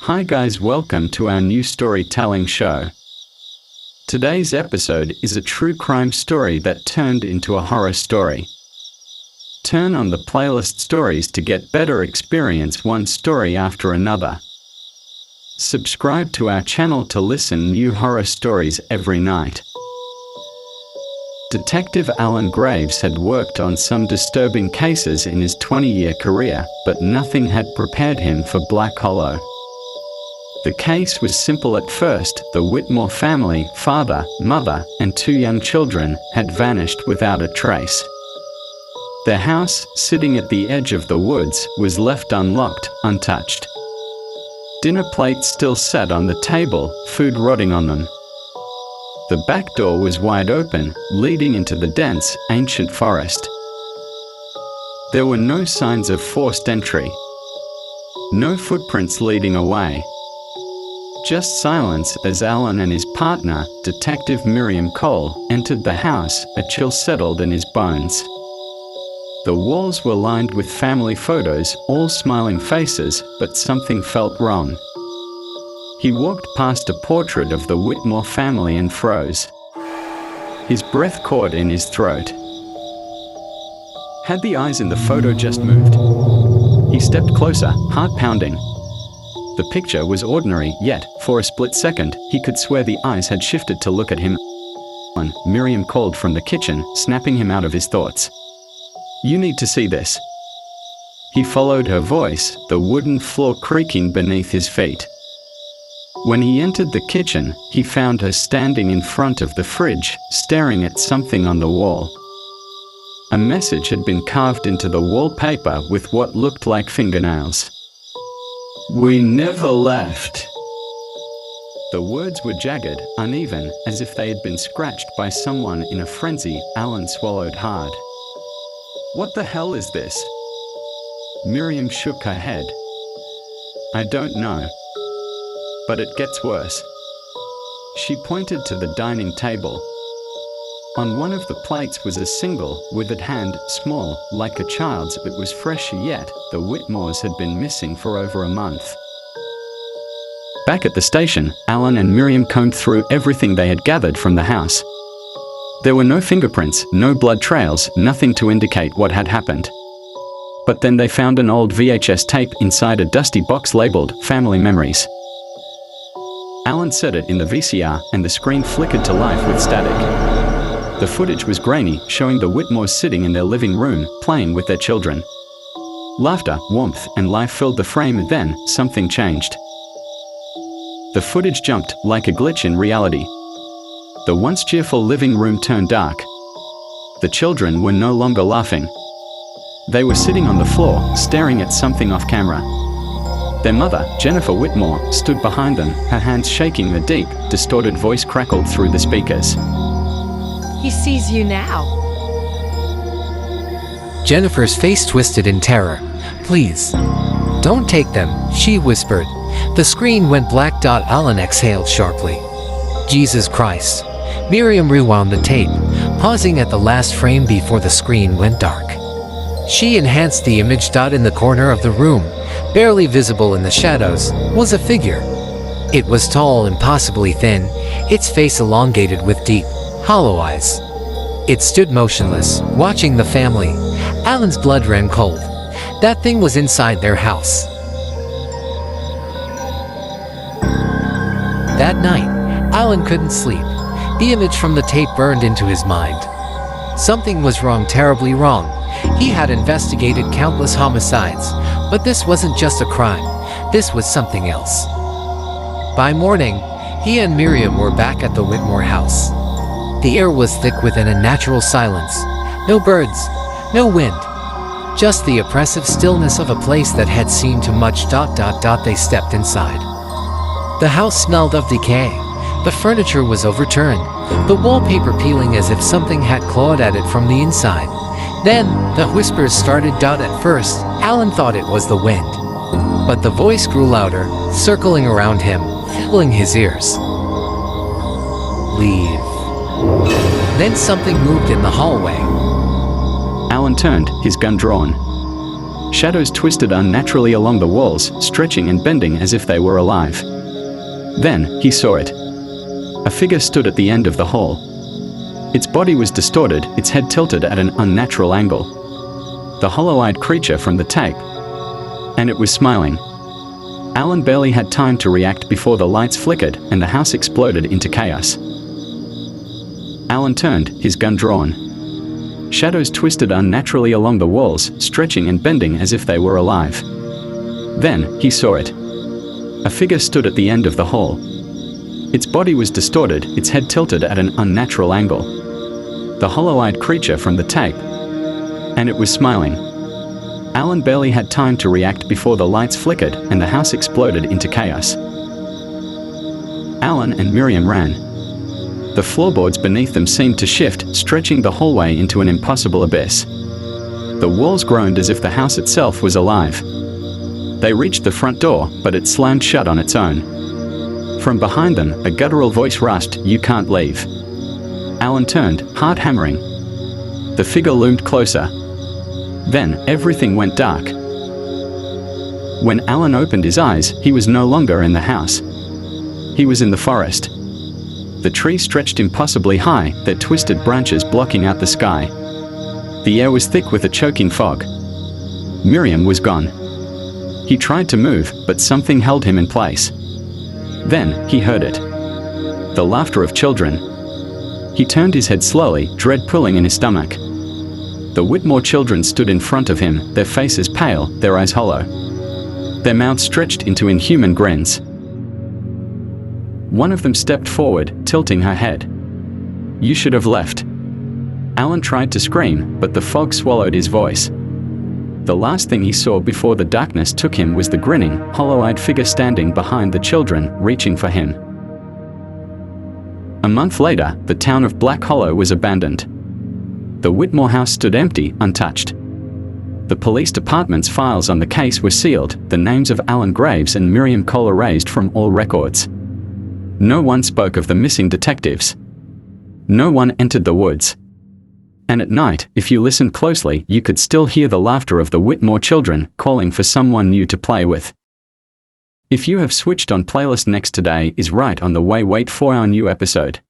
Hi guys, welcome to our new storytelling show. Today's episode is a true crime story that turned into a horror story. Turn on the playlist stories to get better experience one story after another. Subscribe to our channel to listen new horror stories every night. Detective Alan Graves had worked on some disturbing cases in his 20-year career, but nothing had prepared him for Black Hollow. The case was simple at first. The Whitmore family, father, mother, and two young children, had vanished without a trace. Their house, sitting at the edge of the woods, was left unlocked, untouched. Dinner plates still sat on the table, food rotting on them. The back door was wide open, leading into the dense, ancient forest. There were no signs of forced entry. No footprints leading away. Just silence as Alan and his partner, Detective Miriam Cole, entered the house. A chill settled in his bones. The walls were lined with family photos, all smiling faces, but something felt wrong. He walked past a portrait of the Whitmore family and froze. His breath caught in his throat. Had the eyes in the photo just moved? He stepped closer, heart pounding. The picture was ordinary, yet, for a split second, he could swear the eyes had shifted to look at him. Miriam called from the kitchen, snapping him out of his thoughts. "You need to see this." He followed her voice, the wooden floor creaking beneath his feet. When he entered the kitchen, he found her standing in front of the fridge, staring at something on the wall. A message had been carved into the wallpaper with what looked like fingernails. "We never left." The words were jagged, uneven, as if they had been scratched by someone in a frenzy. Alan swallowed hard. "What the hell is this?" Miriam shook her head. "I don't know. But it gets worse." She pointed to the dining table. On one of the plates was a single, withered hand, small, like a child's. It was fresh, yet the Whitmores had been missing for over a month. Back at the station, Alan and Miriam combed through everything they had gathered from the house. There were no fingerprints, no blood trails, nothing to indicate what had happened. But then they found an old VHS tape inside a dusty box labeled "Family Memories." Alan set it in the VCR, and the screen flickered to life with static. The footage was grainy, showing the Whitmores sitting in their living room, playing with their children. Laughter, warmth, and life filled the frame. Then, something changed. The footage jumped, like a glitch in reality. The once cheerful living room turned dark. The children were no longer laughing. They were sitting on the floor, staring at something off camera. Their mother, Jennifer Whitmore, stood behind them, her hands shaking. A deep, distorted voice crackled through the speakers. "He sees you now." Jennifer's face twisted in terror. "Please, don't take them," she whispered. The screen went black. Alan exhaled sharply. "Jesus Christ." Miriam rewound the tape, pausing at the last frame before the screen went dark. She enhanced the image. In the corner of the room, barely visible in the shadows, was a figure. It was tall, impossibly thin, its face elongated with deep, hollow eyes. It stood motionless, watching the family. Alan's blood ran cold. That thing was inside their house. That night, Alan couldn't sleep. The image from the tape burned into his mind. Something was wrong, terribly wrong. He had investigated countless homicides, but this wasn't just a crime. This was something else. By morning, he and Miriam were back at the Whitmore house. The air was thick with an unnatural silence. No birds, no wind. Just the oppressive stillness of a place that had seen too much. They stepped inside. The house smelled of decay. The furniture was overturned, the wallpaper peeling as if something had clawed at it from the inside. Then, the whispers started. At first, Alan thought it was the wind. But the voice grew louder, circling around him, filling his ears. "Leave." Then something moved in the hallway. Alan turned, his gun drawn. Shadows twisted unnaturally along the walls, stretching and bending as if they were alive. Then, he saw it. A figure stood at the end of the hall. Its body was distorted, its head tilted at an unnatural angle. The hollow-eyed creature from the tape. And it was smiling. Alan barely had time to react before the lights flickered and the house exploded into chaos. Alan turned, his gun drawn. Shadows twisted unnaturally along the walls, stretching and bending as if they were alive. Then, he saw it. A figure stood at the end of the hall. Its body was distorted, its head tilted at an unnatural angle. The hollow-eyed creature from the tape. And it was smiling. Alan barely had time to react before the lights flickered and the house exploded into chaos. Alan and Miriam ran. The floorboards beneath them seemed to shift, stretching the hallway into an impossible abyss. The walls groaned as if the house itself was alive. They reached the front door, but it slammed shut on its own. From behind them, a guttural voice rasped, "You can't leave." Alan turned, heart hammering. The figure loomed closer. Then, everything went dark. When Alan opened his eyes, he was no longer in the house. He was in the forest. The trees stretched impossibly high, their twisted branches blocking out the sky. The air was thick with a choking fog. Miriam was gone. He tried to move, but something held him in place. Then, he heard it. The laughter of children. He turned his head slowly, dread pulling in his stomach. The Whitmore children stood in front of him, their faces pale, their eyes hollow. Their mouths stretched into inhuman grins. One of them stepped forward, tilting her head. "You should have left." Alan tried to scream, but the fog swallowed his voice. The last thing he saw before the darkness took him was the grinning, hollow-eyed figure standing behind the children, reaching for him. A month later, the town of Black Hollow was abandoned. The Whitmore house stood empty, untouched. The police department's files on the case were sealed, the names of Alan Graves and Miriam Cole erased from all records. No one spoke of the missing detectives. No one entered the woods. And at night, if you listened closely, you could still hear the laughter of the Whitmore children, calling for someone new to play with. If you have switched on playlist next, today is right on the way. Wait for our new episode.